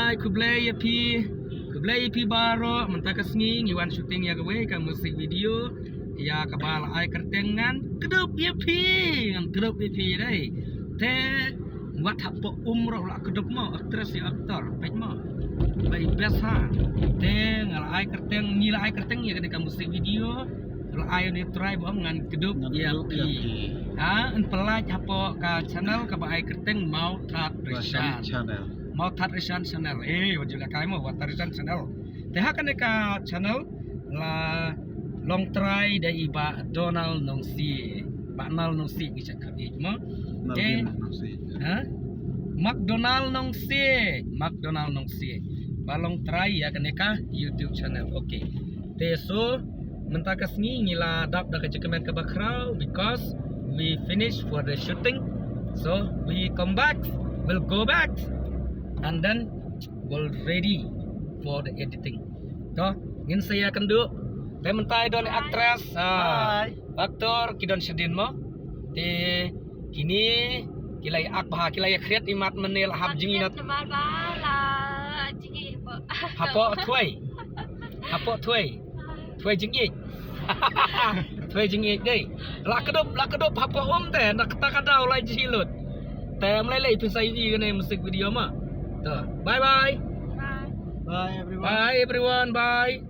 bye kublai pi baro mentakas ngi wan syuting ya gawe ka musik video ya kabal ai kertengan kedup ya pi kedup ya pi dai te wat hapo umroh la kedup mo aktris ya aktor pek mo bai biasa te ngal ai kerteng ni la ai kerteng ya ka musik video la ai ni try bo ngan kedup ya pi ha en pelaj hapo ka channel ka ai kerteng mau tat Rishan channel mau tat Rishan channel wajula kai mo wat Rishan channel te ha kan ka channel la long try da iba Donald Nongsi Baknal Nongsi ni cakap mo ha McDonald Nongsi balong try ya kan ka YouTube channel okay te so mentakas ni ngila dap da kemen ke bakrau because we finish for the shooting so we come back we'll go back and then we'll ready for the editing toh ngin saya kenduk te mentai don aktris aktor kidon sedin mo te kini kilai ak bah kilai kreat imat menil hab jinginat hapo thuai jingik thuai jingik dei la kedop hapo te nak kata kadau lai jilut te melelei pun sai di kene musik video mah. Bye bye. Bye everyone. Bye everyone. Bye.